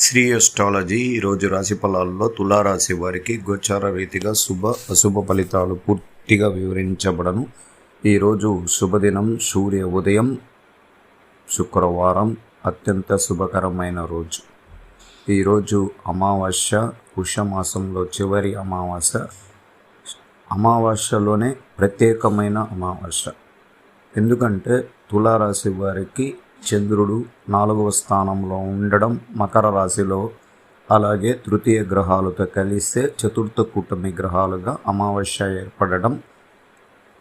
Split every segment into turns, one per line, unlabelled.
Shri astrology ఈరోజు రాశి ఫలాల్లో తులారాశి వారికి గోచార రీతిగా అశుభ ఫలితాలు పూర్తిగా వివరించబడను. ఈరోజు శుభదినం, సూర్య ఉదయం, శుక్రవారం, అత్యంత శుభకరమైన రోజు. ఈరోజు అమావాస్య, పుష్యమాసంలో చివరి అమావాస్య. అమావాస్యలోనే ప్రత్యేకమైన అమావాస్య. ఎందుకంటే తులారాశి వారికి చంద్రుడు 4వ స్థానంలో ఉండడం, మకర రాశిలో, అలాగే తృతీయ గ్రహాలతో కలిస్తే చతుర్థ కూటమి గ్రహాలుగా అమావాస్య ఏర్పడడం,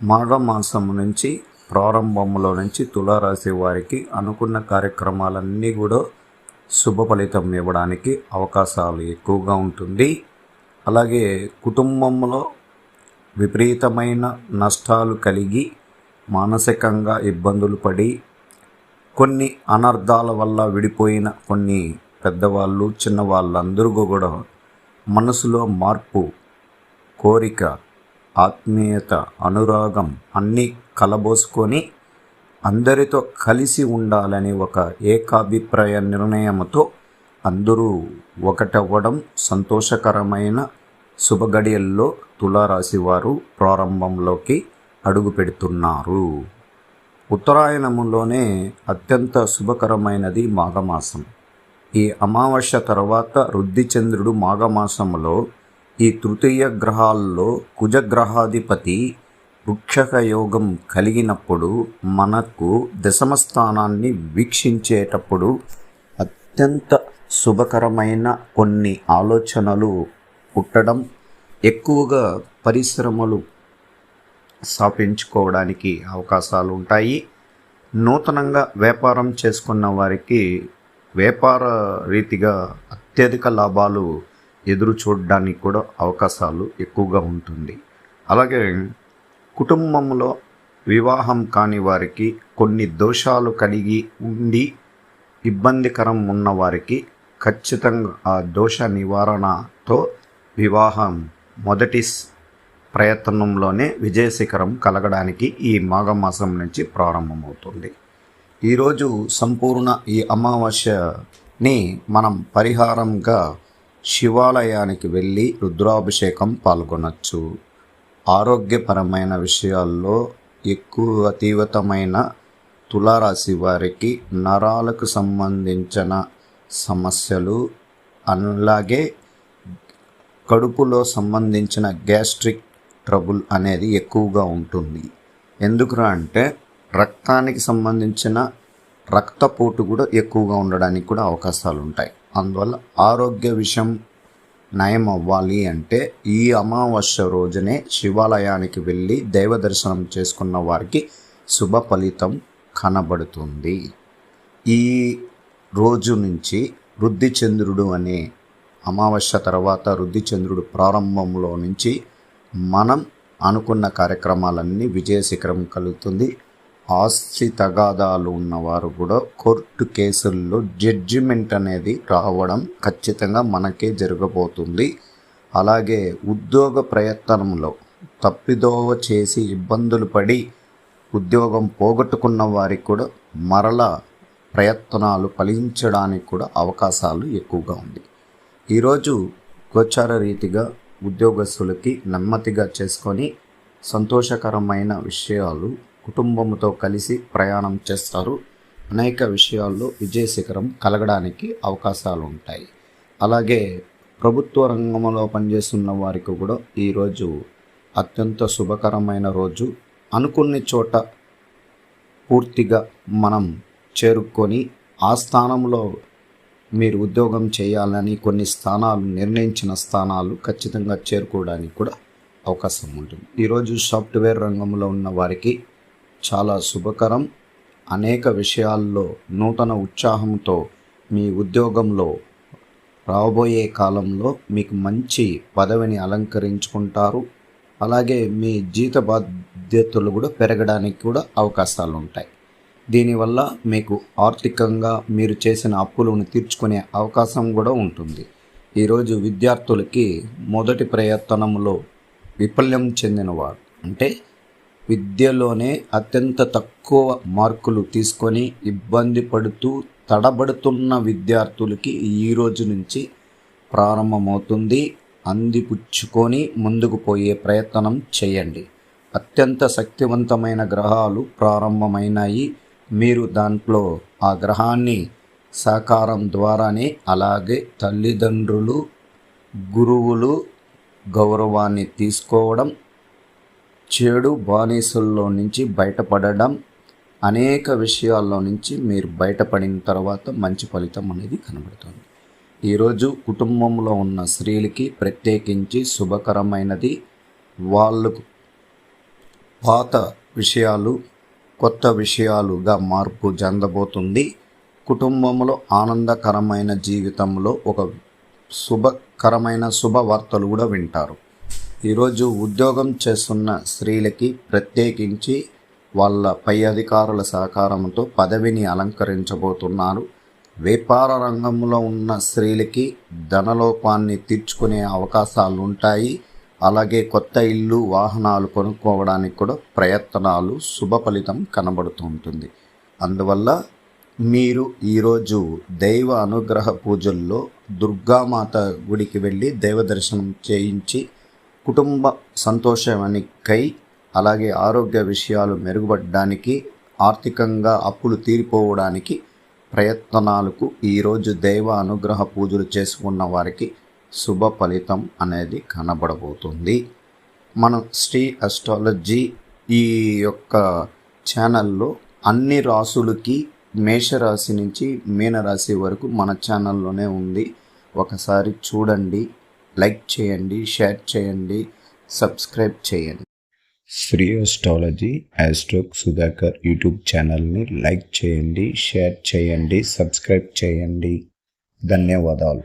మాఘమాసం నుంచి ప్రారంభంలో నుంచి తులారాశి వారికి అనుకున్న కార్యక్రమాలన్నీ కూడా శుభ ఫలితం ఇవ్వడానికి అవకాశాలు ఎక్కువగా ఉంటుంది. అలాగే కుటుంబంలో విపరీతమైన నష్టాలు కలిగి మానసికంగా ఇబ్బందులు పడి కొన్ని అనర్థాల వల్ల విడిపోయిన కొన్ని పెద్దవాళ్ళు, చిన్నవాళ్ళందరూ కూడా మనసులో మార్పు, కోరిక, ఆత్మీయత, అనురాగం అన్నీ కలబోసుకొని అందరితో కలిసి ఉండాలని ఒక ఏకాభిప్రాయ నిర్ణయంతో అందరూ ఒకటవ్వడం సంతోషకరమైన శుభగడియల్లో తులారాశి వారు ప్రారంభంలోకి అడుగు పెడుతున్నారు. ఉత్తరాయణములోనే అత్యంత శుభకరమైనది మాఘమాసం. ఈ అమావాస్య తర్వాత రుద్ధిచంద్రుడు మాఘమాసంలో ఈ తృతీయ గ్రహాల్లో కుజగ్రహాధిపతి వృక్షక యోగం కలిగినప్పుడు మనకు దశమ స్థానాన్ని వీక్షించేటప్పుడు అత్యంత శుభకరమైన కొన్ని ఆలోచనలు పుట్టడం, ఎక్కువగా పరిశ్రమలు స్థాపించుకోవడానికి అవకాశాలు ఉంటాయి. నూతనంగా వ్యాపారం చేసుకున్న వారికి వ్యాపార రీతిగా అత్యధిక లాభాలు ఎదురు చూడడానికి కూడా అవకాశాలు ఎక్కువగా ఉంటుంది. అలాగే కుటుంబంలో వివాహం కాని వారికి, కొన్ని దోషాలు కలిగి ఉండి ఇబ్బందికరం ఉన్నవారికి ఖచ్చితంగా ఆ దోష నివారణతో వివాహం మొదటి ప్రయత్నంలోనే విజయశిఖరం కలగడానికి ఈ మాఘమాసం నుంచి ప్రారంభమవుతుంది. ఈరోజు సంపూర్ణ ఈ అమావాస్యని మనం పరిహారంగా శివాలయానికి వెళ్ళి రుద్రాభిషేకం పాల్గొనవచ్చు. ఆరోగ్యపరమైన విషయాల్లో ఎక్కువ తీవ్రమైన తులారాశి వారికి నరాలకు సంబంధించిన సమస్యలు, అలాగే కడుపులో సంబంధించిన గ్యాస్ట్రిక్ ట్రబుల్ అనేది ఎక్కువగా ఉంటుంది. ఎందుకురా అంటే రక్తానికి సంబంధించిన రక్తపోటు కూడా ఎక్కువగా ఉండడానికి కూడా అవకాశాలు ఉంటాయి. అందువల్ల ఆరోగ్య విషయం నయం అవ్వాలి అంటే ఈ అమావాస్య రోజునే శివాలయానికి వెళ్ళి దైవ దర్శనం చేసుకున్న వారికి శుభ ఫలితం కనబడుతుంది. ఈ రోజు నుంచి రుద్ధిచంద్రుడు అనే అమావాస్య తర్వాత రుద్ధిచంద్రుడు ప్రారంభంలో నుంచి మనం అనుకున్న కార్యక్రమాలన్నీ విజయశిఖరం కలుగుతుంది. ఆస్తి తగాదాలు ఉన్నవారు కూడా కోర్టు కేసుల్లో జడ్జిమెంట్ అనేది రావడం ఖచ్చితంగా మనకే జరగబోతుంది. అలాగే ఉద్యోగ ప్రయత్నంలో తప్పిదోవ చేసి ఇబ్బందులు పడి ఉద్యోగం పోగొట్టుకున్న వారికి కూడా మరలా ప్రయత్నాలు ఫలించడానికి కూడా అవకాశాలు ఎక్కువగా ఉంది. ఈరోజు గోచార రీతిగా ఉద్యోగస్తులకి నెమ్మదిగా చేసుకొని సంతోషకరమైన విషయాలు, కుటుంబంతో కలిసి ప్రయాణం చేస్తారు. అనేక విషయాల్లో విజయశిఖరం కలగడానికి అవకాశాలు ఉంటాయి. అలాగే ప్రభుత్వ రంగంలో పనిచేస్తున్న వారికి కూడా ఈరోజు అత్యంత శుభకరమైన రోజు. అనుకున్న చోట పూర్తిగా మనం చేరుకొని ఆ స్థానంలో మీరు ఉద్యోగం చేయాలని కొన్ని స్థానాలు, నిర్ణయించిన స్థానాలు ఖచ్చితంగా చేరుకోవడానికి కూడా అవకాశం ఉంటుంది. ఈరోజు సాఫ్ట్వేర్ రంగంలో ఉన్న వారికి చాలా శుభకరం. అనేక విషయాల్లో నూతన ఉత్సాహంతో మీ ఉద్యోగంలో రాబోయే కాలంలో మీకు మంచి పదవిని అలంకరించుకుంటారు. అలాగే మీ జీత బాధ్యతలు కూడా పెరగడానికి కూడా అవకాశాలు ఉంటాయి. దీనివల్ల మీకు ఆర్థికంగా మీరు చేసిన అప్పులను తీర్చుకునే అవకాశం కూడా ఉంటుంది. ఈరోజు విద్యార్థులకి మొదటి ప్రయత్నంలో విఫల్యం చెందినవారు, అంటే విద్యలోనే అత్యంత తక్కువ మార్కులు తీసుకొని ఇబ్బంది పడుతూ తడబడుతున్న విద్యార్థులకి ఈ రోజు నుంచి ప్రారంభమవుతుంది. అందిపుచ్చుకొని ముందుకు పోయే ప్రయత్నం చేయండి. అత్యంత శక్తివంతమైన గ్రహాలు ప్రారంభమైనాయి. మీరు దాంట్లో ఆ గ్రహాన్ని సహకారం ద్వారానే, అలాగే తల్లిదండ్రులు, గురువులు గౌరవాన్ని తీసుకోవడం, చెడు బానిసల్లో నుంచి బయటపడడం, అనేక విషయాల్లో నుంచి మీరు బయటపడిన తర్వాత మంచి ఫలితం అనేది కనబడుతుంది. ఈరోజు కుటుంబంలో ఉన్న స్త్రీలకి ప్రత్యేకించి శుభకరమైనది. వాళ్ళకు పాత విషయాలు కొత్త విషయాలుగా మార్పు చెందబోతుంది. కుటుంబంలో ఆనందకరమైన జీవితంలో ఒక శుభకరమైన శుభవార్తలు కూడా వింటారు. ఈరోజు ఉద్యోగం చేస్తున్న స్త్రీలకి ప్రత్యేకించి వాళ్ళ పై అధికారుల సహకారంతో పదవిని అలంకరించబోతున్నారు. వ్యాపార రంగంలో ఉన్న స్త్రీలకి ధనలోపాన్ని తీర్చుకునే అవకాశాలు ఉంటాయి. అలాగే కొత్త ఇల్లు, వాహనాలు కొనుక్కోవడానికి కూడా ప్రయత్నాలు శుభ ఫలితం కనబడుతూ ఉంటుంది. అందువల్ల మీరు ఈరోజు దైవ అనుగ్రహ పూజల్లో దుర్గామాత గుడికి వెళ్ళి దైవ దర్శనం చేయించి కుటుంబ సంతోషానికై, అలాగే ఆరోగ్య విషయాలు మెరుగుపడడానికి, ఆర్థికంగా అప్పులు తీరిపోవడానికి ప్రయత్నాలకు ఈరోజు దైవ అనుగ్రహ పూజలు చేసుకున్న వారికి శుభ ఫలితం అనేది కనబడబోతుంది. మనం శ్రీ అస్ట్రాలజీ ఈ యొక్క ఛానల్లో అన్ని రాసులకి మేషరాశి నుంచి మీనరాశి వరకు మన ఛానల్లోనే ఉంది. ఒకసారి చూడండి, లైక్ చేయండి, షేర్ చేయండి, సబ్స్క్రైబ్ చేయండి. శ్రీ అస్ట్రాలజీ ఆస్ట్రోక్ సుధాకర్ యూట్యూబ్ ఛానల్ని లైక్ చేయండి, షేర్ చేయండి, సబ్స్క్రైబ్ చేయండి. ధన్యవాదాలు.